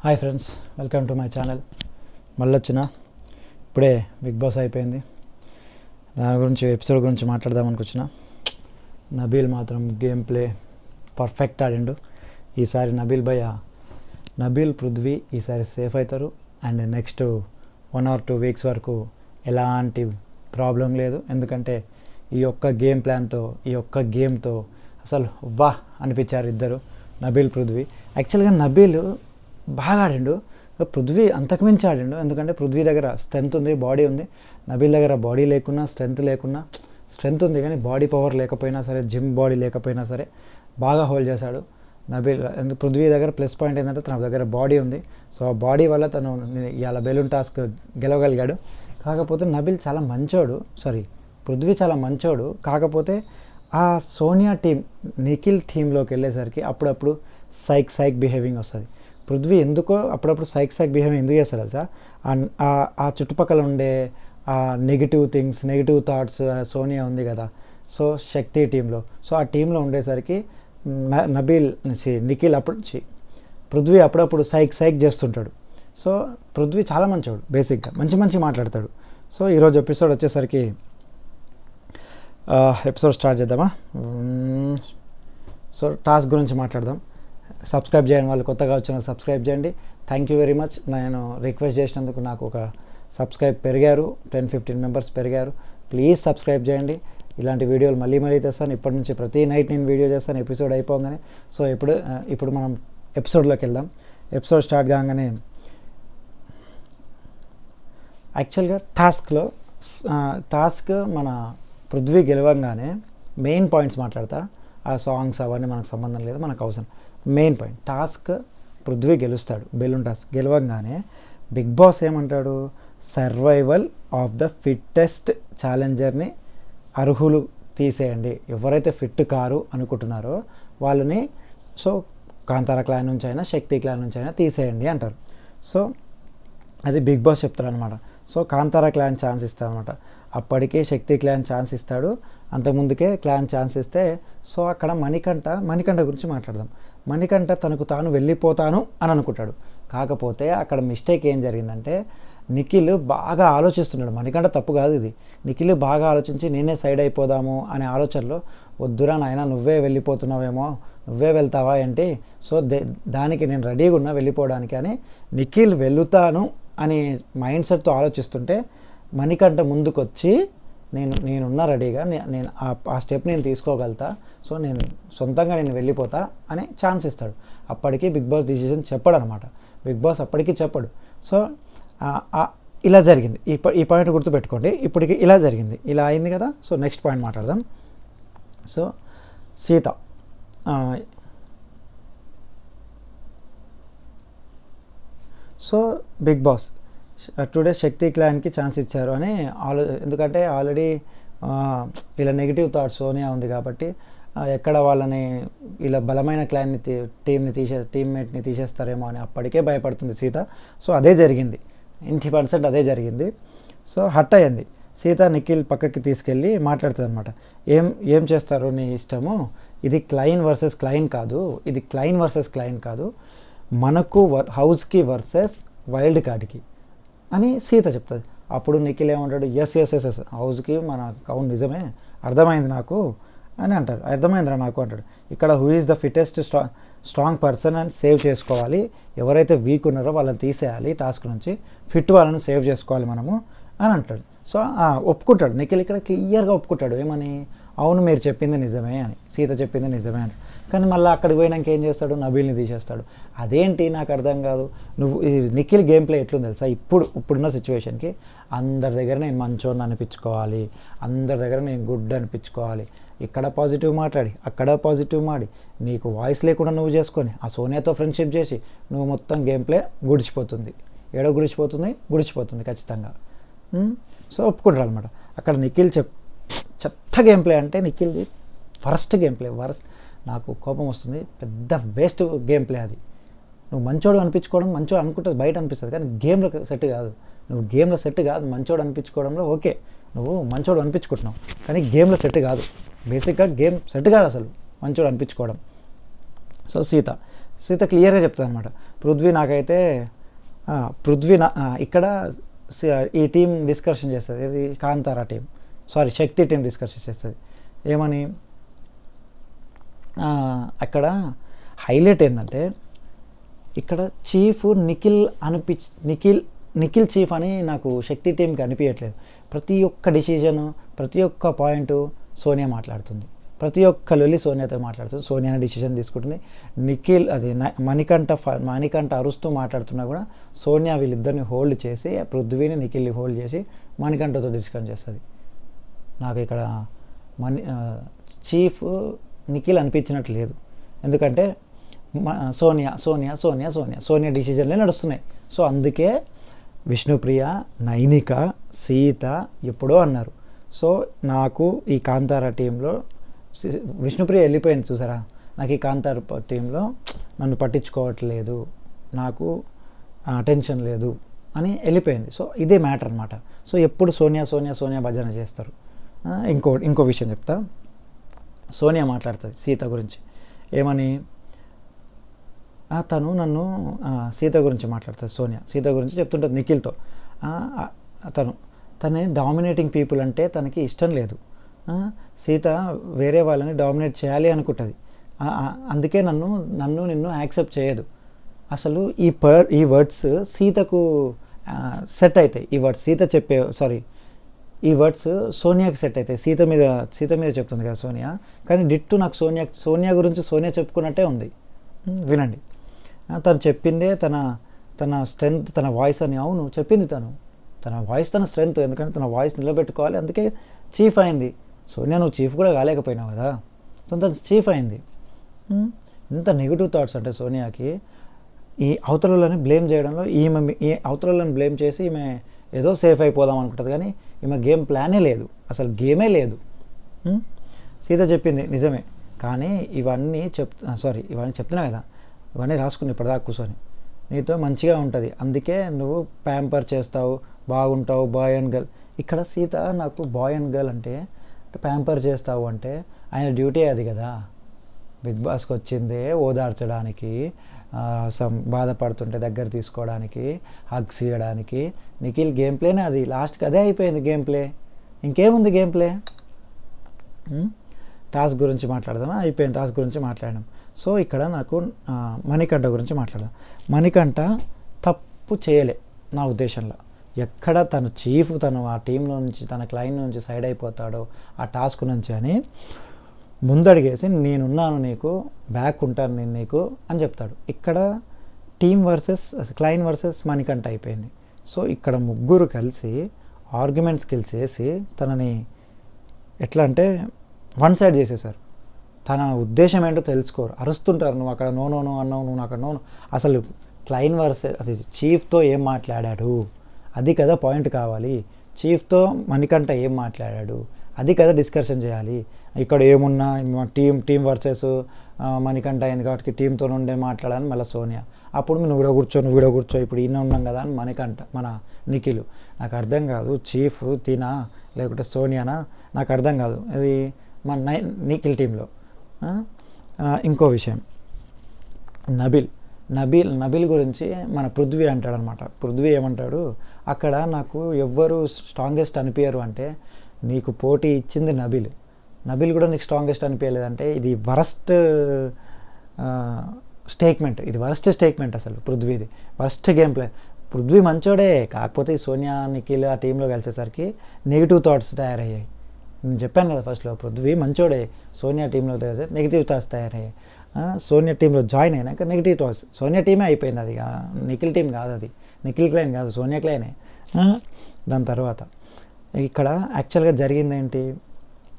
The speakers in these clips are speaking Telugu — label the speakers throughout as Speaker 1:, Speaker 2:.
Speaker 1: Hi friends, welcome to my channel. మళ్ళీ వచ్చిన ఇప్పుడే బిగ్ బాస్ అయిపోయింది. దాని గురించి ఎపిసోడ్ గురించి మాట్లాడదాం అనుకొచ్చిన. నబీల్ మాత్రం గేమ్ ప్లే పర్ఫెక్ట్ ఆడిండు ఈసారి. నబీల్ పృథ్వీ ఈసారి సేఫ్ అవుతారు. అండ్ నెక్స్ట్ 1 or 2 weeks వరకు ఎలాంటి ప్రాబ్లం లేదు. ఎందుకంటే ఈ ఒక్క గేమ్ ప్లాన్తో, ఈ ఒక్క గేమ్తో అసలు వాహ్ అనిపించారు ఇద్దరు, నబీల్ పృథ్వీ. యాక్చువల్గా నబీల్ బాగా ఆడిండు, పృథ్వీ అంతకుమించి ఆడిండు. ఎందుకంటే పృథ్వీ దగ్గర స్ట్రెంత్ ఉంది, బాడీ ఉంది. నబీల్ దగ్గర బాడీ లేకున్నా, స్ట్రెంత్ ఉంది కానీ బాడీ పవర్ లేకపోయినా సరే, జిమ్ బాడీ లేకపోయినా సరే బాగా హోల్డ్ చేశాడు నబీల్. పృథ్వీ దగ్గర ప్లస్ పాయింట్ ఏంటంటే తన దగ్గర బాడీ ఉంది. సో ఆ బాడీ వల్ల తను ఇవాళ బెలూన్ టాస్క్ గెలవగలిగాడు. కాకపోతే నబీల్ చాలా మంచోడు, పృథ్వీ చాలా మంచోడు. కాకపోతే ఆ సోనియా టీం, నిఖిల్ టీంలోకి వెళ్ళేసరికి అప్పుడప్పుడు సైక్ బిహేవింగ్ వస్తుంది. పృథ్వీ ఎందుకో అప్పుడప్పుడు సైక్ బిహేవింగ్ ఎందుకు చేస్తాడు తెలుసా? ఆ చుట్టుపక్కల ఉండే ఆ నెగిటివ్ థాట్స్ సోనియా ఉంది కదా, సో శక్తి టీంలో, సో ఆ టీంలో ఉండేసరికి నిఖిల్ పృథ్వీ అప్పుడప్పుడు సైక్ చేస్తుంటాడు. సో పృథ్వీ చాలా మంచోడు, బేసిక్గా మంచి మాట్లాడతాడు. సో ఈరోజు ఎపిసోడ్ వచ్చేసరికి ఎపిసోడ్ స్టార్ట్ చేద్దామా? సో టాస్క్ గురించి మాట్లాడదాం. సబ్స్క్రైబ్ చేయని వాళ్ళు, కొత్తగా వచ్చిన సబ్స్క్రైబ్ చేయండి. Thank you very much. నేను రిక్వెస్ట్ చేసినందుకు నాకు ఒక సబ్స్క్రైబ్ పెరిగారు, 10-15 మెంబర్స్ పెరిగారు. ప్లీజ్ సబ్స్క్రైబ్ చేయండి. ఇలాంటి వీడియోలు మళ్ళీ తెస్తాను. ఇప్పటి నుంచి ప్రతి నైట్ నేను వీడియో చేస్తాను ఎపిసోడ్ అయిపోగానే. సో ఇప్పుడు మనం ఎపిసోడ్లోకి వెళ్దాం. ఎపిసోడ్ స్టార్ట్ కాగానే యాక్చువల్గా టాస్క్ మన పృథ్వీ గెలవంగానే మెయిన్ పాయింట్స్ మాట్లాడతా. ఆ సాంగ్స్ అవన్నీ మనకు సంబంధం లేదు, మనకు అవసరం. మెయిన్ పాయింట్, టాస్క్ పృథ్వీ గెలుస్తాడు. బెలూన్ టాస్క్ గెలవంగానే బిగ్ బాస్ ఏమంటాడు? సర్వైవల్ ఆఫ్ ద ఫిట్టెస్ట్ ఛాలెంజర్ని అర్హులు తీసేయండి. ఎవరైతే ఫిట్ కారు అనుకుంటున్నారో వాళ్ళని, సో కాంతార క్లాన్ నుంచి అయినా, శక్తి క్లాన్ నుంచి అయినా తీసేయండి అంటారు. సో అది బిగ్ బాస్ చెప్తారు అనమాట. సో కాంతార క్లాన్ ఛాన్స్ ఇస్తారనమాట. అప్పటికే శక్తి క్లాన్ ఛాన్స్ ఇస్తాడు, అంతకుముందుకే క్లాన్ ఛాన్స్ ఇస్తే, సో అక్కడ మణికంఠ గురించి మాట్లాడదాం. మణికంఠ తనకు తాను వెళ్ళిపోతాను అని అనుకుంటాడు. కాకపోతే అక్కడ మిస్టేక్ ఏం జరిగిందంటే, నిఖిల్ బాగా ఆలోచిస్తున్నాడు. మణికంఠ తప్పు కాదు ఇది. నిఖిల్ బాగా ఆలోచించి నేనే సైడ్ అయిపోదాము అనే ఆలోచనలో, వద్దురా నాయన నువ్వే వెళ్ళిపోతున్నావేమో, నువ్వే వెళ్తావా ఏంటి, సో దానికి నేను రెడీగా ఉన్నా వెళ్ళిపోవడానికి అని నిఖిల్ వెళ్తాను అని మైండ్ సెట్తో ఆలోచిస్తుంటే, మణికంఠ ముందుకొచ్చి నేనున్నా రెడీగా, నేను ఆ స్టెప్ నేను తీసుకోగలుగుతా, సో నేను సొంతంగా నేను వెళ్ళిపోతా అని ఛాన్స్ ఇస్తాడు. అప్పటికి బిగ్ బాస్ డిసిజన్ చెప్పడు అనమాట. బిగ్ బాస్ అప్పటికి చెప్పడు. సో ఇలా జరిగింది. ఈ పాయింట్ గుర్తుపెట్టుకోండి. ఇప్పటికి ఇలా జరిగింది, ఇలా అయింది కదా. సో నెక్స్ట్ పాయింట్ మాట్లాడదాం. So Sita, so big boss today Shakti క్లాన్కి ఛాన్స్ ఇచ్చారు అని ఎందుకంటే ఆల్రెడీ ఇలా నెగిటివ్ థాట్స్ సోనియా ఉంది కాబట్టి, ఎక్కడ వాళ్ళని ఇలా బలమైన క్లాన్ని టీమ్మేట్ని తీసేస్తారేమో అని అప్పటికే భయపడుతుంది సీత. సో అదే జరిగింది, 90% అదే జరిగింది. సో హట్ అయ్యింది సీత. నిఖిల్ పక్కకి తీసుకెళ్ళి మాట్లాడుతుంది అనమాట. ఏం చేస్తారు నీ ఇష్టము, ఇది క్లైన్ వర్సెస్ క్లైన్ కాదు, మనకు హౌస్కి వర్సెస్ వైల్డ్ కార్డ్కి అని సీత చెప్తుంది. అప్పుడు నిఖిల్ ఏమంటాడు? ఎస్ హౌస్కి మన అవును నిజమే, అర్థమైంది నాకు అని అంటారు. అర్థమైందిరా నాకు అంటాడు. ఇక్కడ who is the fittest strong person అని సేవ్ చేసుకోవాలి. ఎవరైతే వీక్ ఉన్నారో వాళ్ళని తీసేయాలి టాస్క్ నుంచి, ఫిట్ వాళ్ళని సేవ్ చేసుకోవాలి మనము అని అంటాడు. సో ఒప్పుకుంటాడు నిఖిల్. ఇక్కడ క్లియర్గా ఒప్పుకుంటాడు. ఏమని? అవును మీరు చెప్పింది నిజమే అని, సీత చెప్పింది నిజమే అని. కానీ మళ్ళీ అక్కడికి పోయినాక ఏం చేస్తాడు? నబీల్ని తీసేస్తాడు. అదేంటి నాకు అర్థం కాదు. నిఖిల్ గేమ్ ప్లే ఎట్లుంది తెలుసా? ఇప్పుడున్న సిచ్యువేషన్కి అందరి దగ్గర నేను మంచోని అనిపించుకోవాలి, అందరి దగ్గర నేను గుడ్ అనిపించుకోవాలి, ఇక్కడ పాజిటివ్ మాట్లాడి అక్కడ పాజిటివ్ మాడి, నీకు వాయిస్ లేకుండా నువ్వు చేసుకొని ఆ సోనియాతో ఫ్రెండ్షిప్ చేసి నువ్వు మొత్తం గేమ్ ప్లే గుడిచిపోతుంది. గుడిచిపోతుంది ఖచ్చితంగా. సో ఒప్పుకుంటారు అనమాట. అక్కడ నిఖిల్ చెత్త గేమ్ ప్లే అంటే నిఖిల్ది వరస్ట్ గేమ్ ప్లే. నాకు కోపం వస్తుంది. పెద్ద వేస్ట్ గేమ్ ప్లే అది. నువ్వు మంచోడు అనిపించుకోవడం, మంచోడు అనుకుంటుంది బయట అనిపిస్తుంది, కానీ గేమ్లో సెట్ కాదు. మంచోడు అనిపించుకోవడంలో ఓకే, నువ్వు మంచోడు అనిపించుకుంటున్నావు, కానీ గేమ్లో సెట్ కాదు. బేసిక్గా గేమ్ సెట్ కాదు అసలు మంచోడు అనిపించుకోవడం. సో సీత క్లియర్గా చెప్తుంది అనమాట. పృథ్వీ నాకైతే పృథ్వీ ఇక్కడ ఈ టీం డిస్కషన్ చేస్తుంది, ఇది కాంతారా టీం, సారీ శక్తి టీం డిస్కషన్ చేస్తుంది. ఏమని అక్కడ హైలైట్ ఏంటంటే ఇక్కడ చీఫ్ నిఖిల్ చీఫ్ అని నాకు శక్తి టీంకి అనిపించట్లేదు. ప్రతి ఒక్క డిసిజను, ప్రతి ఒక్క పాయింట్ సోనియా మాట్లాడుతుంది, ప్రతి ఒక్క లొల్లి సోనియాతో మాట్లాడుతుంది, సోనియాని డిసిజన్ తీసుకుంటుంది. నిఖిల్ అది మణికంఠ అరుస్తూ మాట్లాడుతున్నా కూడా సోనియా వీళ్ళిద్దరిని హోల్డ్ చేసి పృథ్వీని నిఖిల్ని హోల్డ్ చేసి మణికంఠతో డిస్కస్ చేస్తుంది. నాకు ఇక్కడ చీఫ్ నిఖిల్ అనిపించినట్టు లేదు, ఎందుకంటే సోనియా డిసిజన్లే నడుస్తున్నాయి. సో అందుకే విష్ణుప్రియ, నైనిక, సీత ఎప్పుడో అన్నారు. సో నాకు ఈ కాంతారా టీంలో విష్ణుప్రియ వెళ్ళిపోయింది చూసారా, నాకు ఈ కాంతారా టీంలో నన్ను పట్టించుకోవట్లేదు, నాకు అటెన్షన్ లేదు అని వెళ్ళిపోయింది. సో ఇదే మ్యాటర్ అనమాట. సో ఎప్పుడు సోనియా భజన చేస్తారు. ఇంకో విషయం చెప్తా. సోనియా మాట్లాడుతుంది సీత గురించి, ఏమని తను నన్ను సీత గురించి మాట్లాడుతుంది. సీత గురించి చెప్తుంటుంది నిఖిల్తో, తనే డామినేటింగ్ పీపుల్ అంటే తనకి ఇష్టం లేదు, సీత వేరే వాళ్ళని డామినేట్ చేయాలి అనుకుంటుంది, అందుకే నిన్ను యాక్సెప్ట్ చేయదు. అసలు ఈ వర్డ్స్ సీతకు సెట్ అవుతాయి. ఈ వర్డ్స్ సోనియాకి సెట్ అవుతాయి. సీత మీద చెప్తుంది కదా సోనియా, కానీ డిట్టు నాకు సోనియా గురించి సోనియా చెప్పుకున్నట్టే ఉంది. వినండి, తను చెప్పిందే తన స్ట్రెంగ్త్, తన వాయిస్ అని. అవును చెప్పింది తన వాయిస్ తన స్ట్రెంగ్త్, ఎందుకంటే తన వాయిస్ నిలబెట్టుకోవాలి, అందుకే చీఫ్ అయింది. సోనియా నువ్వు చీఫ్ కూడా కాలేకపోయినావు కదా, తను చీఫ్ అయింది. ఇంత నెగిటివ్ థాట్స్ అంటే సోనియాకి, ఈ అవతలని బ్లేమ్ చేయడంలో ఈ అవతలని బ్లేమ్ చేసి ఈమె ఏదో సేఫ్ అయిపోదాం అనుకుంటుంది, కానీ ఈమె గేమ్ ప్లానే లేదు, అసలు గేమే లేదు. సీత చెప్పింది నిజమే, కానీ ఇవన్నీ చెప్తున్నా కదా, ఇవన్నీ రాసుకుని ఇప్పటిదాకా కూర్చొని నీతో మంచిగా ఉంటుంది, అందుకే నువ్వు ప్యాంపర్ చేస్తావు, బాగుంటావు, బాయ్ అండ్ గర్ల్. ఇక్కడ సీత నాకు బాయ్ అండ్ గర్ల్ అంటే ప్యాంపర్ చేస్తావు అంటే ఆయన డ్యూటీ అది కదా, బిగ్ బాస్కి వచ్చిందే ఓదార్చడానికి, బాధపడుతుంటే దగ్గర తీసుకోవడానికి, హగ్స్ ఇవ్వడానికి. నిఖిల్ గేమ్ ప్లేనే అది, లాస్ట్కి అదే అయిపోయింది గేమ్ ప్లే, ఇంకేముంది గేమ్ ప్లే. టాస్క్ గురించి మాట్లాడదామా, అయిపోయింది టాస్క్ గురించి మాట్లాడడం. సో ఇక్కడ నాకు మణికంఠ గురించి మాట్లాడదాం. మణికంఠ తప్పు చేయలే నా ఉద్దేశంలో, ఎక్కడ తను చీఫ్, తను ఆ టీంలో నుంచి తన క్లయింట్ నుంచి సైడ్ అయిపోతాడో ఆ టాస్క్ నుంచి అని ముందడిగేసి నేనున్నాను నీకు, బ్యాక్ ఉంటాను నేను నీకు అని చెప్తాడు. ఇక్కడ team versus client versus Manikanta అయిపోయింది. సో ఇక్కడ ముగ్గురు కలిసి ఆర్గ్యుమెంట్స్ చేసి తనని ఎట్లా అంటే వన్ సైడ్ చేసేసారు. తన ఉద్దేశం ఏంటో తెలుసుకోరు, అరుస్తుంటారు. నువ్వు అక్కడ నో అన్నావు, నువ్వు అక్కడ నో. అసలు క్లయింట్ వర్సెస్ అది చీఫ్తో ఏం మాట్లాడాడు అది కదా పాయింట్ కావాలి. చీఫ్తో మణికంఠ ఏం మాట్లాడాడు అది కదా డిస్కషన్ చేయాలి. ఇక్కడ ఏమున్నా టీం వర్సెస్ మణికంఠ అయింది కాబట్టి టీంతో ఉండే మాట్లాడాలని మళ్ళీ సోనియా. అప్పుడు నువ్వు వీడియో కూర్చో ఇప్పుడు ఈయన ఉన్నాం కదా అని మణికంఠ మన నిఖిల్. నాకు అర్థం కాదు, చీఫ్ తినా లేకుంటే సోనియానా నాకు అర్థం కాదు. అది మన నిఖిల్ టీంలో. ఇంకో విషయం, నబిల్ గురించి మన పృథ్వీ అంటాడనమాట. పృథ్వీ ఏమంటాడు, అక్కడ నాకు ఎవ్వరు స్ట్రాంగెస్ట్ అనిపించరు అంటే నీకు పోటీ ఇచ్చింది నబిల్ కూడా నీకు స్ట్రాంగెస్ట్ అనిపించలేదంటే ఇది వరస్ట్ స్టేట్మెంట్. ఇది వరస్ట్ స్టేట్మెంట్ అసలు పృథ్వీది, వరస్ట్ గేమ్ ప్లే. పృథ్వీ మంచోడే, కాకపోతే సోనియా నిఖిల్ ఆ టీంలో కలిసేసరికి నెగిటివ్ థాట్స్ తయారయ్యాయి. నేను చెప్పాను కదా ఫస్ట్లో, పృథ్వీ మంచోడే, సోనియా టీంలో కలిసి నెగిటివ్ థాట్స్ తయారయ్యాయి. సోనియా టీంలో జాయిన్ అయినాక నెగిటివ్ థాట్స్, సోనియా టీమే అయిపోయింది, అది నిఖిల్ టీం కాదు, అది నిఖిల్ క్లైన్ కాదు, సోనియా క్లైనే. దాని తర్వాత ఇక్కడ యాక్చువల్గా జరిగింది ఏంటి,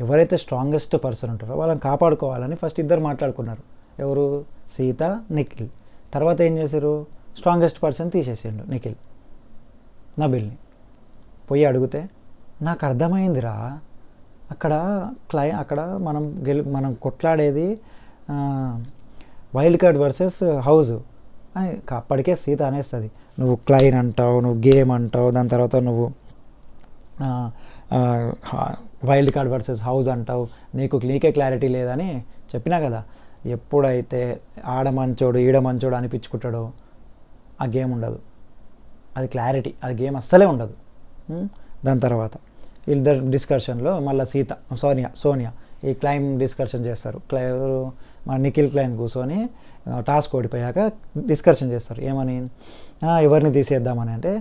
Speaker 1: ఎవరైతే స్ట్రాంగెస్ట్ పర్సన్ ఉంటారో వాళ్ళని కాపాడుకోవాలని ఫస్ట్ ఇద్దరు మాట్లాడుకున్నారు. ఎవరు, సీత, నిఖిల్. తర్వాత ఏం చేశారు, స్ట్రాంగెస్ట్ పర్సన్ తీసేసిండు నిఖిల్, నబిల్ని. పోయి అడిగితే నాకు అర్థమైందిరా, అక్కడ మనం కొట్లాడేది వైల్డ్ కార్డ్ వర్సెస్ హౌస్ అని అప్పటికే సీత అనేస్తుంది. నువ్వు క్లైన్ అంటావు, నువ్వు గేమ్ అంటావు, దాని తర్వాత నువ్వు వైల్డ్ కార్డ్ వర్సెస్ హౌస్ అంటావు, నీకే క్లారిటీ లేదని చెప్పినా కదా. ఎప్పుడైతే ఆడ మంచోడు ఈడ మంచోడు అనిపించుకుంటాడో ఆ గేమ్ ఉండదు, అది క్లారిటీ, అది గేమ్ అస్సలే ఉండదు. దాని తర్వాత వీళ్ళిద్దరు డిస్కషన్లో మళ్ళీ సోనియా ఈ క్లైమ్ డిస్కషన్ చేస్తారు. మా నిఖిల్ క్లైమ్ కూర్చొని టాస్క్ ఓడిపోయాక డిస్కషన్ చేస్తారు. ఏమని, ఎవరిని తీసేద్దామని అంటే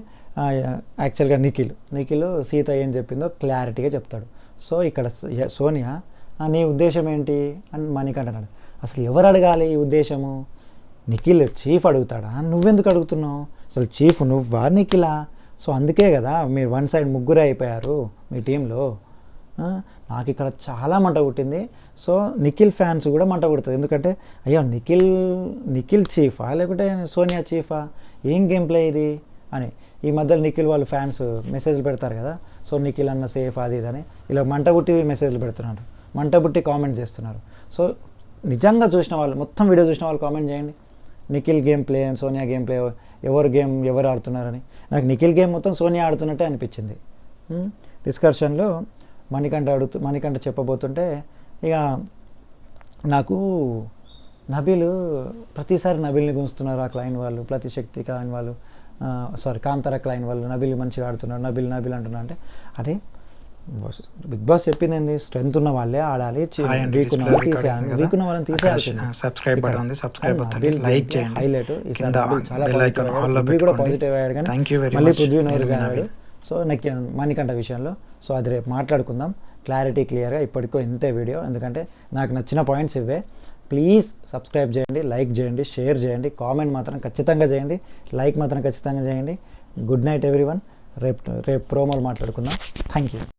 Speaker 1: యాక్చువల్గా నిఖిల్ సీత ఏం చెప్పిందో క్లారిటీగా చెప్తాడు. సో ఇక్కడ సోనియా నీ ఉద్దేశం ఏంటి అని మణికంఠ అన్నాడు. అసలు ఎవరు అడగాలి ఈ ఉద్దేశము? నిఖిల్ చీఫ్ అడుగుతాడా? నువ్వెందుకు అడుగుతున్నావు? అసలు చీఫ్ నువ్వా నిఖిలా? సో అందుకే కదా మీరు వన్ సైడ్ ముగ్గురే అయిపోయారు మీ టీంలో. నాకు ఇక్కడ చాలా మంట పుట్టింది. సో నిఖిల్ ఫ్యాన్స్ కూడా మంట పుడుతుంది. ఎందుకంటే అయ్యో నిఖిల్ చీఫా లేకుంటే సోనియా చీఫా, ఏం గేమ్ ప్లే ఇది అని. ఈ మధ్యలో నిఖిల్ వాళ్ళు ఫ్యాన్స్ మెసేజ్లు పెడతారు కదా, సో నిఖిల్ అన్న సేఫ్ అది ఇదని ఇలా మంట పుట్టి మెసేజ్లు పెడుతున్నారు, మంట పుట్టి కామెంట్ చేస్తున్నారు. సో నిజంగా చూసిన వాళ్ళు, మొత్తం వీడియో చూసిన వాళ్ళు కామెంట్ చేయండి. Nikhil game play, Sonia game play, ఎవరు ఆడుతున్నారని. నాకు నిఖిల్ గేమ్ మొత్తం సోనియా ఆడుతున్నట్టే అనిపించింది. డిస్కషన్లో మణికంఠ చెప్పబోతుంటే ఇక నాకు ప్రతిసారి నబిల్ని గుంస్తున్నారు ఆ క్లైన్ వాళ్ళు, ప్రతి శక్తి క్లైన్ వాళ్ళు, కాంతార క్లైన్ వాళ్ళు నబిల్ మంచిగా ఆడుతున్నారు, నబిల్ అంటున్నారు. అంటే అదే బిగ్ బాస్ చెప్పింది ఏంది, స్ట్రెంత్ ఉన్న వాళ్ళే ఆడాలి, వీక్ ఉన్న వాళ్ళని తీసేయాలి, వీక్ ఉన్న వాళ్ళని తీసేయాల్సింది. హైలైట్ ఈసారి కూడా పాజిటివ్ అయ్యాడు, కానీ మళ్ళీ పృథ్వీ నోరు అయ్యాడు. సో మణికంఠ విషయంలో సో అది రేపు మాట్లాడుకుందాం క్లారిటీ క్లియర్గా. ఇప్పటికో ఇంతే వీడియో, ఎందుకంటే నాకు నచ్చిన పాయింట్స్ ఇవే. ప్లీజ్ సబ్స్క్రైబ్ చేయండి, లైక్ చేయండి, షేర్ చేయండి, కామెంట్ మాత్రం ఖచ్చితంగా చేయండి, లైక్ మాత్రం ఖచ్చితంగా చేయండి. Good night everyone. రేపు ప్రోమోలు మాట్లాడుకుందాం. Thank you.